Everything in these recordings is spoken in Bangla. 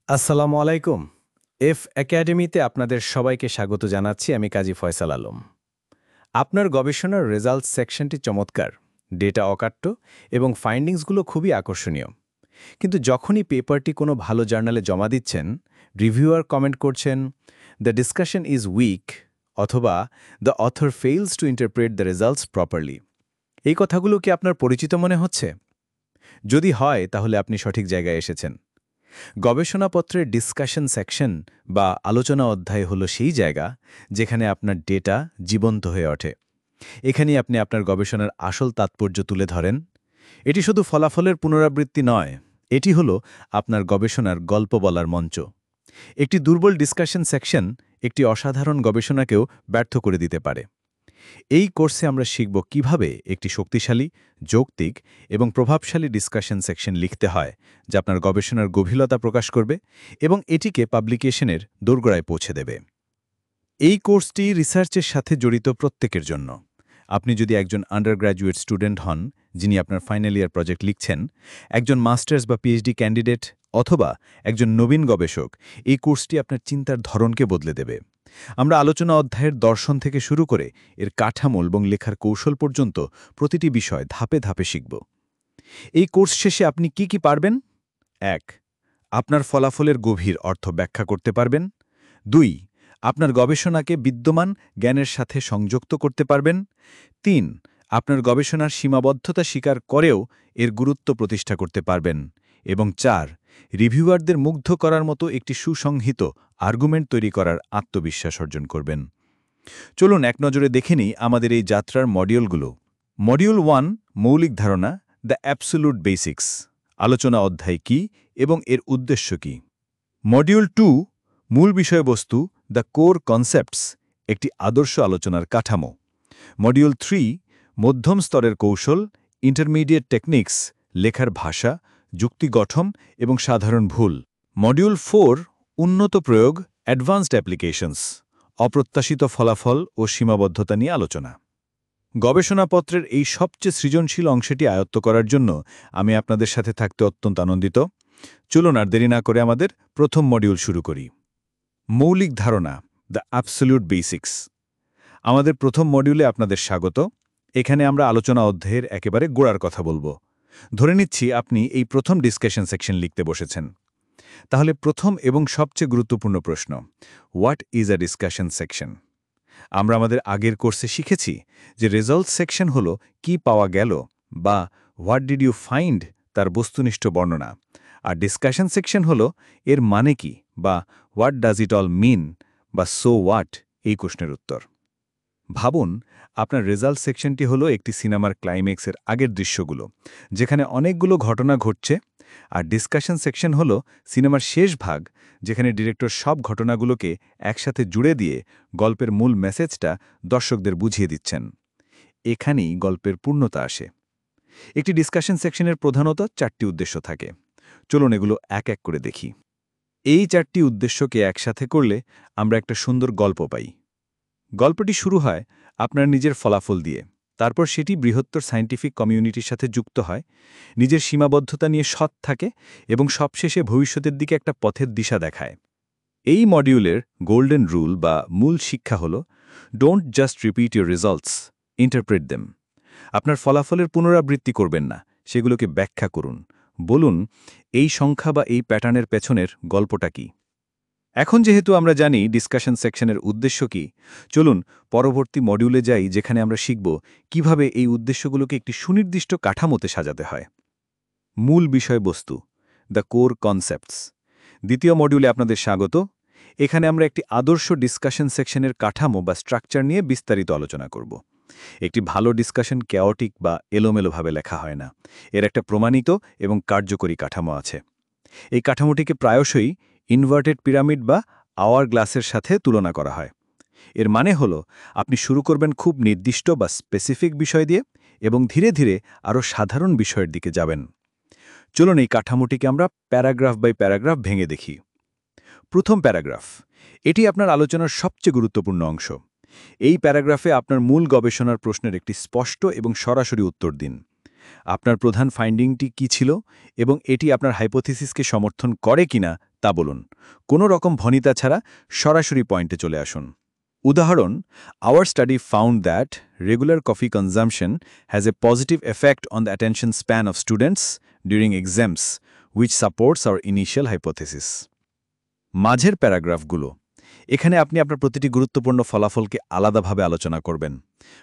আসসালামু আলাইকুম। এফ একাডেমিতে আপনাদের সবাইকে স্বাগত জানাচ্ছি। আমি কাজী ফয়সাল আলম। আপনার গবেষণার রেজাল্ট সেকশনটি চমৎকার, ডেটা অকাট্য এবং ফাইন্ডিংসগুলো খুবই আকর্ষণীয়। কিন্তু যখনই পেপারটি কোনো ভালো জার্নালে জমা দিচ্ছেন, রিভিউয়ার কমেন্ট করছেন, দ্য ডিসকাশন ইজ উইক অথবা the author fails two interpret the results properly, এই কথাগুলো কি আপনার পরিচিত মনে হচ্ছে? যদি হয়, তাহলে আপনি সঠিক জায়গায় এসেছেন। গবেষণাপত্রের ডিসকাশন সেকশন বা আলোচনা অধ্যায় হলো সেই জায়গা যেখানে আপনার ডেটা জীবন্ত হয়ে ওঠে। এখানেই আপনি আপনার গবেষণার আসল তাৎপর্য তুলে ধরেন। এটি শুধু ফলাফলের পুনরাবৃত্তি নয়, এটি হলো আপনার গবেষণার গল্প বলার মঞ্চ। একটি দুর্বল ডিসকাশন সেকশন একটি অসাধারণ গবেষণাকেও ব্যর্থ করে দিতে পারে। এই কোর্সে আমরা শিখব কিভাবে একটি শক্তিশালী, যৌক্তিক এবং প্রভাবশালী ডিসকাশন সেকশন লিখতে হয়, যা আপনার গবেষণার গভীরতা প্রকাশ করবে এবং এটিকে পাবলিকেশনের দোরগোড়ায় পৌঁছে দেবে। এই কোর্সটি রিসার্চের সাথে জড়িত প্রত্যেকের জন্য। আপনি যদি একজন আন্ডারগ্র্যাজুয়েট স্টুডেন্ট হন, যিনি আপনার ফাইনাল ইয়ার প্রজেক্ট লিখছেন, একজন মাস্টার্স বা পিএইচডি ক্যান্ডিডেট, অথবা একজন নবীন গবেষক, এই কোর্সটি আপনার চিন্তার ধরনকে বদলে দেবে। আমরা আলোচনা অধ্যায়ের দর্শন থেকে শুরু করে এর কাঠামো এবং লেখার কৌশল পর্যন্ত প্রতিটি বিষয় ধাপে ধাপে শিখব। এই কোর্স শেষে আপনি কি পারবেন? ১. আপনার ফলাফলের গভীর অর্থ ব্যাখ্যা করতে পারবেন। ২. আপনার গবেষণাকে বিদ্যমান জ্ঞানের সাথে সংযুক্ত করতে পারবেন। ৩. আপনার গবেষণার সীমাবদ্ধতা স্বীকার করেও এর গুরুত্ব প্রতিষ্ঠা করতে পারবেন। এবং ৪. রিভিউয়ারদের মুগ্ধ করার মতো একটি সুসংহিত আর্গুমেন্ট তৈরি করার আত্মবিশ্বাস অর্জন করবেন। চলুন এক নজরে দেখে নিই আমাদের এই যাত্রার মডিউলগুলো। মডিউল 1, মৌলিক ধারণা, দ্য অ্যাবসোলুট বেসিক্স। আলোচনা অধ্যায় কী এবং এর উদ্দেশ্য কী। মডিউল 2, মূল বিষয়বস্তু, দ্য কোর কনসেপ্টস, একটি আদর্শ আলোচনার কাঠামো। মডিউল 3, মধ্যম স্তরের কৌশল, ইন্টারমিডিয়েট টেকনিক্স, লেখার ভাষা, যুক্তি গঠন এবং সাধারণ ভুল। মডিউল 4, উন্নত প্রয়োগ, অ্যাডভান্সড অ্যাপ্লিকেশনস, অপ্রত্যাশিত ফলাফল ও সীমাবদ্ধতা নিয়ে আলোচনা। গবেষণাপত্রের এই সবচেয়ে সৃজনশীল অংশটি আয়ত্ত করার জন্য আমি আপনাদের সাথে থাকতে অত্যন্ত আনন্দিত। চলুন আর দেরি না করে আমাদের প্রথম মডিউল শুরু করি। মৌলিক ধারণা, দ্য অ্যাবসোলিউট বেসিক্স। আমাদের প্রথম মডিউলে আপনাদের স্বাগত। এখানে আমরা আলোচনা অধ্যায়ের একেবারে গোড়ার কথা বলবো। ধরে নিচ্ছি আপনি এই প্রথম ডিসকাশন সেকশন লিখতে বসেছেন। তাহলে প্রথম এবং সবচেয়ে গুরুত্বপূর্ণ প্রশ্ন, what is a discussion section? আমরা আমাদের আগের কোর্সে শিখেছি যে রেজাল্ট সেকশন হল কি পাওয়া গেল বা হোয়াট ডিড ইউ ফাইন্ড, তার বস্তুনিষ্ঠ বর্ণনা। আর ডিসকাশন সেকশন হল এর মানে কি বা what does it all mean বা সো হোয়াট, এই প্রশ্নের উত্তর। ভাবুন, আপনার রেজাল্ট সেকশনটি হলো একটি সিনেমার ক্লাইম্যাক্সের আগের দৃশ্যগুলো, যেখানে অনেকগুলো ঘটনা ঘটছে। আর ডিসকাশন সেকশন হলো সিনেমার শেষ ভাগ, যেখানে ডিরেক্টর সব ঘটনাগুলোকে একসাথে জুড়ে দিয়ে গল্পের মূল মেসেজটা দর্শকদের বুঝিয়ে দিচ্ছেন। এখানেই গল্পের পূর্ণতা আসে। একটি ডিসকাশন সেকশনের প্রধানত 4টি উদ্দেশ্য থাকে। চলুন এগুলো এক এক করে দেখি। এই 4টি উদ্দেশ্যকে একসাথে করলে আমরা একটা সুন্দর গল্প পাই। গল্পটি শুরু হয় আপনার নিজের ফলাফল দিয়ে, তারপর সেটি বৃহত্তর সায়েন্টিফিক কমিউনিটির সাথে যুক্ত হয়, নিজের সীমাবদ্ধতা নিয়ে সৎ থাকে এবং সবশেষে ভবিষ্যতের দিকে একটা পথের দিশা দেখায়। এই মডিউলের গোল্ডেন রুল বা মূল শিক্ষা হল, don't just repeat your results, interpret them. আপনার ফলাফলের পুনরাবৃত্তি করবেন না, সেগুলোকে ব্যাখ্যা করুন। বলুন, এই সংখ্যা বা এই প্যাটার্নের পেছনের গল্পটা কি। এখন যেহেতু আমরা জানি ডিসকাশন সেকশনের উদ্দেশ্য কি, চলুন পরবর্তী মডিউলে যাই, যেখানে আমরা শিখব কিভাবে এই উদ্দেশ্যগুলোকে একটি সুনির্দিষ্ট কাঠামোতে সাজাতে হয়। মূল বিষয়বস্তু, দ্য কোর কনসেপ্টস। দ্বিতীয় মডিউলে আপনাদের স্বাগত। এখানে আমরা একটি আদর্শ ডিসকাশন সেকশনের কাঠামো বা স্ট্রাকচার নিয়ে বিস্তারিত আলোচনা করব। একটি ভালো ডিসকাশন ক্যাওটিক বা এলোমেলোভাবে লেখা হয় না, এর একটা প্রমাণিত এবং কার্যকরী কাঠামো আছে। এই কাঠামোটিকে প্রায়শই ইনভার্টেড পিরামিড বা আওয়ার গ্লাসের সাথে তুলনা করা হয়। এর মানে হলো, আপনি শুরু করবেন খুব নির্দিষ্ট বা স্পেসিফিক বিষয় দিয়ে এবং ধীরে ধীরে আরও সাধারণ বিষয়ের দিকে যাবেন। চলুন এই কাঠামোটিকে আমরা প্যারাগ্রাফ বাই প্যারাগ্রাফ ভেঙে দেখি। প্রথম প্যারাগ্রাফ, এটি আপনার আলোচনার সবচেয়ে গুরুত্বপূর্ণ অংশ। এই প্যারাগ্রাফে আপনার মূল গবেষণার প্রশ্নের একটি স্পষ্ট এবং সরাসরি উত্তর দিন। আপনার প্রধান ফাইন্ডিংটি কী ছিল এবং এটি আপনার হাইপোথিসিসকে সমর্থন করে কিনা তা বলুন। কোনো রকম ভনিতা ছাড়া সরাসরি পয়েন্টে চলে আসুন। উদাহরণ, our study found that regular coffee consumption has a positive effect on the attention span of students during exams, which supports our initial hypothesis. মাঝের প্যারাগ্রাফগুলো। এখানে আপনি আপনার প্রতিটি গুরুত্বপূর্ণ ফলাফলকে আলাদাভাবে আলোচনা করবেন।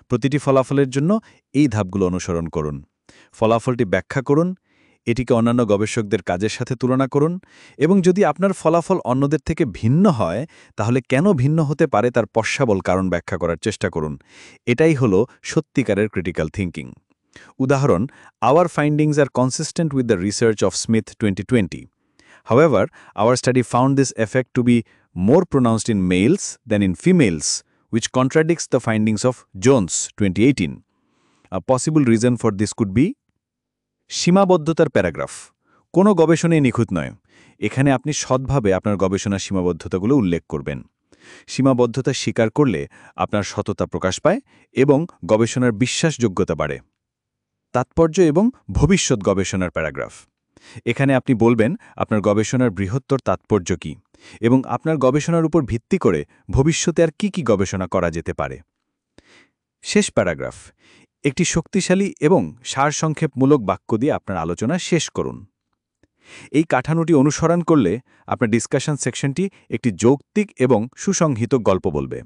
প্রতিটি ফলাফলের জন্য এই ধাপগুলো অনুসরণ করুন। ফলাফলটি ব্যাখ্যা করুন, এটিকে অন্যান্য গবেষকদের কাজের সাথে তুলনা করুন, এবং যদি আপনার ফলাফল অন্যদের থেকে ভিন্ন হয় তাহলে কেন ভিন্ন হতে পারে তার পশ্চাবল কারণ ব্যাখ্যা করার চেষ্টা করুন। এটাই হলো সত্যিকারের ক্রিটিক্যাল থিঙ্কিং। উদাহরণ, our findings are consistent with the research of Smith 2020. However, our study found this effect to be more pronounced in males than in females, which contradicts the findings of Jones 2018. A possible reason for this could be সীমাবদ্ধতার প্যারাগ্রাফ। কোনো গবেষণাই নিখুঁত নয়। এখানে আপনি সৎভাবে আপনার গবেষণার সীমাবদ্ধতাগুলো উল্লেখ করবেন। সীমাবদ্ধতা স্বীকার করলে আপনার সততা প্রকাশ পায় এবং গবেষণার বিশ্বাসযোগ্যতা বাড়ে। তাৎপর্য এবং ভবিষ্যৎ গবেষণার প্যারাগ্রাফ। এখানে আপনি বলবেন আপনার গবেষণার বৃহত্তর তাৎপর্য কী এবং আপনার গবেষণার উপর ভিত্তি করে ভবিষ্যতে আর কি গবেষণা করা যেতে পারে। শেষ প্যারাগ্রাফ। একটি শক্তিশালী এবং সারসংক্ষেপমূলক বাক্য দিয়ে আপনার আলোচনা শেষ করুন। এই কাঠামোটি অনুসরণ করলে আপনার ডিসকাশন সেকশনটি একটি যৌক্তিক এবং সুসংহিত গল্প বলবে।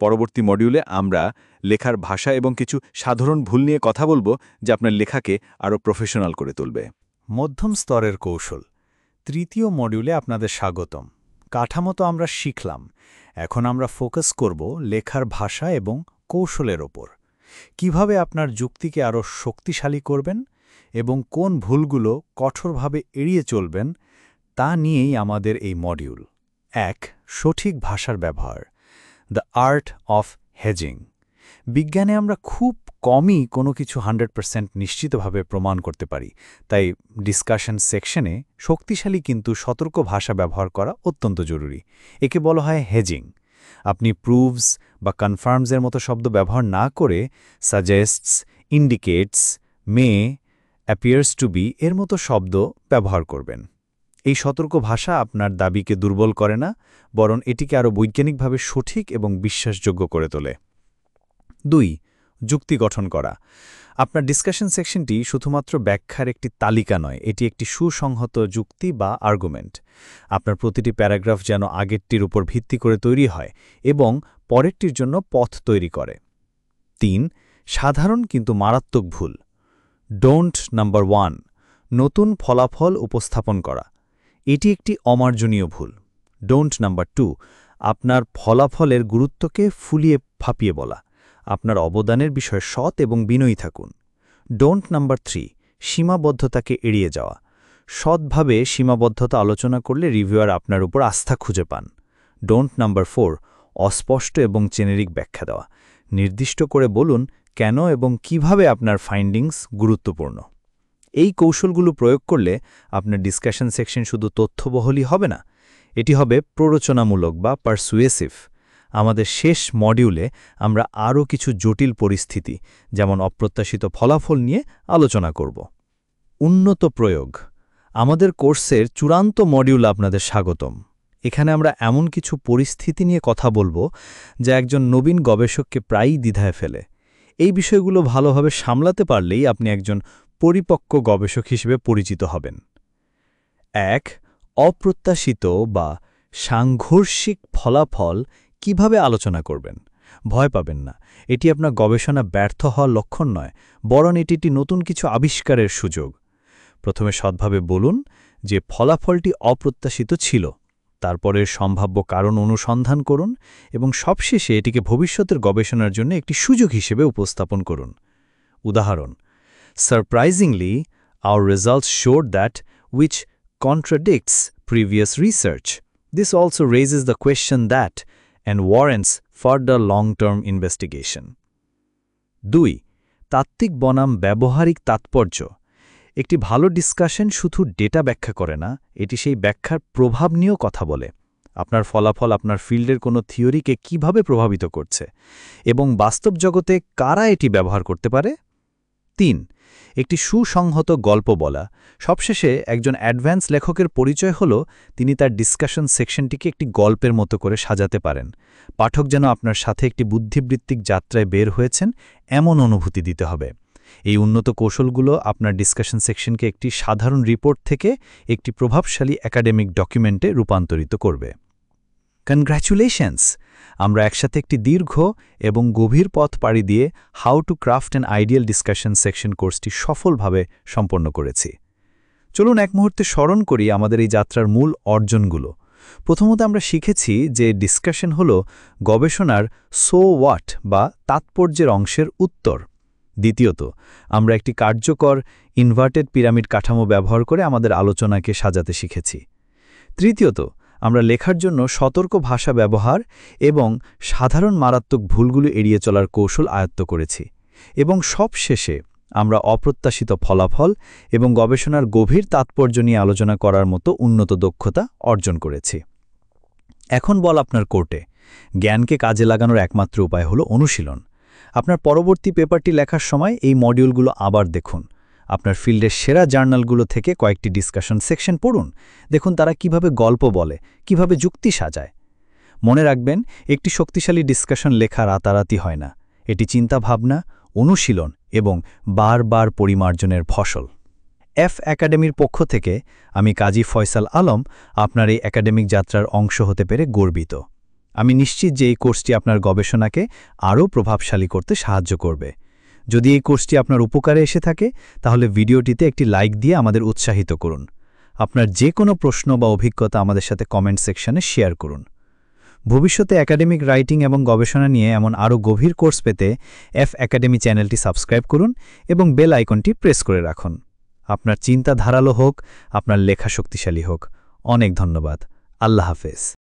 পরবর্তী মডিউলে আমরা লেখার ভাষা এবং কিছু সাধারণ ভুল নিয়ে কথা বলবো যা আপনার লেখাকে আরও প্রফেশনাল করে তুলবে। মধ্যম স্তরের কৌশল। তৃতীয় মডিউলে আপনাদের স্বাগতম। কাঠামো তো আমরা শিখলাম, এখন আমরা ফোকাস করব লেখার ভাষা এবং কৌশলের ওপর। কিভাবে আপনার যুক্তিকে আরও শক্তিশালী করবেন এবং কোন ভুলগুলো কঠোরভাবে এড়িয়ে চলবেন তা নিয়েই আমাদের এই মডিউল। ১. সঠিক ভাষার ব্যবহার, দ্য আর্ট অফ হেজিং। বিজ্ঞানে আমরা খুব কমই কোনো কিছু 100% নিশ্চিতভাবে প্রমাণ করতে পারি, তাই ডিসকাশন সেকশনে শক্তিশালী কিন্তু সতর্ক ভাষা ব্যবহার করা অত্যন্ত জরুরি। একে বলা হয় হেজিং। আপনি প্রুভস বা কনফার্মসের মতো শব্দ ব্যবহার না করে suggests, indicates, may, appears to be এর মতো শব্দ ব্যবহার করবেন। এই সতর্ক ভাষা আপনার দাবিকে দুর্বল করে না, বরং এটিকে আরও বৈজ্ঞানিকভাবে সঠিক এবং বিশ্বাসযোগ্য করে তোলে। ২. যুক্তি গঠন করা। আপনার ডিসকাশন সেকশনটি শুধুমাত্র ব্যাখ্যার একটি তালিকা নয়, এটি একটি সুসংহত যুক্তি বা আর্গুমেন্ট। আপনার প্রতিটি প্যারাগ্রাফ যেন আগেরটির উপর ভিত্তি করে তৈরি হয় এবং পরেরটির জন্য পথ তৈরি করে। ৩. সাধারণ কিন্তু মারাত্মক ভুল। ডোন্ট নাম্বার 1, নতুন ফলাফল উপস্থাপন করা। এটি একটি অমার্জনীয় ভুল। ডোন্ট নাম্বার 2, আপনার ফলাফলের গুরুত্বকে ফুলিয়ে ফাঁপিয়ে বলা। আপনার অবদানের বিষয়ে সৎ এবং বিনয়ী থাকুন। ডোন্ট নাম্বার 3, সীমাবদ্ধতাকে এড়িয়ে যাওয়া। সৎভাবে সীমাবদ্ধতা আলোচনা করলে রিভিউয়ার আপনার উপর আস্থা খুঁজে পান। ডোন্ট নাম্বার 4, অস্পষ্ট এবং জেনেরিক ব্যাখ্যা দেওয়া। নির্দিষ্ট করে বলুন কেন এবং কিভাবে আপনার ফাইন্ডিংস গুরুত্বপূর্ণ। এই কৌশলগুলো প্রয়োগ করলে আপনার ডিসকাশন সেকশন শুধু তথ্যবহলই হবে না, এটি হবে প্ররোচনামূলক বা পারসুয়েসিভ। আমাদের শেষ মডিউলে আমরা আরও কিছু জটিল পরিস্থিতি যেমন অপ্রত্যাশিত ফলাফল নিয়ে আলোচনা করব। উন্নত প্রয়োগ। আমাদের কোর্সের চূড়ান্ত মডিউল আপনাদের স্বাগতম। এখানে আমরা এমন কিছু পরিস্থিতি নিয়ে কথা বলবো যা একজন নবীন গবেষককে প্রায়ই দ্বিধায় ফেলে। এই বিষয়গুলো ভালোভাবে সামলাতে পারলেই আপনি একজন পরিপক্ক গবেষক হিসেবে পরিচিত হবেন। ১. অপ্রত্যাশিত বা সাংঘর্ষিক ফলাফল কিভাবে আলোচনা করবেন। ভয় পাবেন না, এটি আপনার গবেষণা ব্যর্থ হওয়ার লক্ষণ নয়, বরং এটি একটি নতুন কিছু আবিষ্কারের সুযোগ। প্রথমে সৎভাবে বলুন যে ফলাফলটি অপ্রত্যাশিত ছিল, তারপরে সম্ভাব্য কারণ অনুসন্ধান করুন এবং সবশেষে এটিকে ভবিষ্যতের গবেষণার জন্য একটি সুযোগ হিসেবে উপস্থাপন করুন। উদাহরণ, surprisingly our results showed that which contradicts previous research. This also raises the question that and warrants further long-term investigation. ২. তাত্ত্বিক বনাম ব্যবহারিক তাৎপর্য। একটি ভালো ডিসকাশন শুধু ডেটা ব্যাখ্যা করে না, এটি সেই ব্যাখ্যার প্রভাব নিয়েও কথা বলে। আপনার ফলাফল আপনার ফিল্ডের কোনো থিওরিকে কিভাবে প্রভাবিত করছে এবং বাস্তব জগতে কারা এটি ব্যবহার করতে পারে। 3. একটি সুসংহত গল্প বলা। সবশেষে একজন অ্যাডভান্স লেখকের পরিচয় হল তিনি তার ডিসকাশন সেকশনটিকে একটি গল্পের মতো করে সাজাতে পারেন। পাঠক যেন আপনার সাথে একটি বুদ্ধিবৃত্তিক যাত্রায় বের হয়েছেন এমন অনুভূতি দিতে হবে। এই উন্নত কৌশলগুলো আপনার ডিসকাশন সেকশনকে একটি সাধারণ রিপোর্ট থেকে একটি প্রভাবশালী একাডেমিক ডকুমেন্টে রূপান্তরিত করবে। কনগ্র্যাচুলেশনস! আমরা একসাথে একটি দীর্ঘ এবং গভীর পথ পাড়ি দিয়ে how to craft an ideal discussion section কোর্সটি সফলভাবে সম্পন্ন করেছি। চলুন এক মুহূর্তে স্মরণ করি আমাদের এই যাত্রার মূল অর্জনগুলো। প্রথমত আমরা শিখেছি যে ডিসকাশন হল গবেষণার সো হোয়াট বা তাৎপর্যের অংশের উত্তর। দ্বিতীয়ত, আমরা একটি কার্যকর ইনভার্টেড পিরামিড কাঠামো ব্যবহার করে আমাদের আলোচনাকে সাজাতে শিখেছি। তৃতীয়ত, আমরা লেখার জন্য সতর্ক ভাষা ব্যবহার এবং সাধারণ মারাত্মক ভুলগুলো এড়িয়ে চলার কৌশল আয়ত্ত করেছি। এবং সবশেষে আমরা অপ্রত্যাশিত ফলাফল এবং গবেষণার গভীর তাৎপর্য নিয়ে আলোচনা করার মতো উন্নত দক্ষতা অর্জন করেছি। এখন বল আপনার কোর্টে। জ্ঞানকে কাজে লাগানোর একমাত্র উপায় হল অনুশীলন। আপনার পরবর্তী পেপারটি লেখার সময় এই মডিউলগুলো আবার দেখুন। আপনার ফিল্ডের সেরা জার্নালগুলো থেকে কয়েকটি ডিসকাশন সেকশন পড়ুন। দেখুন তারা কিভাবে গল্প বলে, কিভাবে যুক্তি সাজায়। মনে রাখবেন, একটি শক্তিশালী ডিসকাশন লেখা রাতারাতি হয় না। এটি চিন্তাভাবনা, অনুশীলন এবং বারবার পরিমার্জনের ফসল। এফ একাডেমির পক্ষ থেকে আমি কাজী ফয়সাল আলম আপনার এই একাডেমিক যাত্রার অংশ হতে পেরে গর্বিত। আমি নিশ্চিত যে এই কোর্সটি আপনার গবেষণাকে আরও প্রভাবশালী করতে সাহায্য করবে। যদি এই কোর্সটি আপনার উপকারে এসে থাকে তাহলে ভিডিওটিতে একটি লাইক দিয়ে আমাদের উৎসাহিত করুন। আপনার যে কোনো প্রশ্ন বা অভিজ্ঞতা আমাদের সাথে কমেন্ট সেকশনে শেয়ার করুন। ভবিষ্যতে একাডেমিক রাইটিং এবং গবেষণা নিয়ে এমন আরও গভীর কোর্স পেতে এফ একাডেমি চ্যানেলটি সাবস্ক্রাইব করুন এবং বেল আইকনটি প্রেস করে রাখুন। আপনার চিন্তা ধারালো হোক, আপনার লেখা শক্তিশালী হোক। অনেক ধন্যবাদ। আল্লাহ হাফেজ।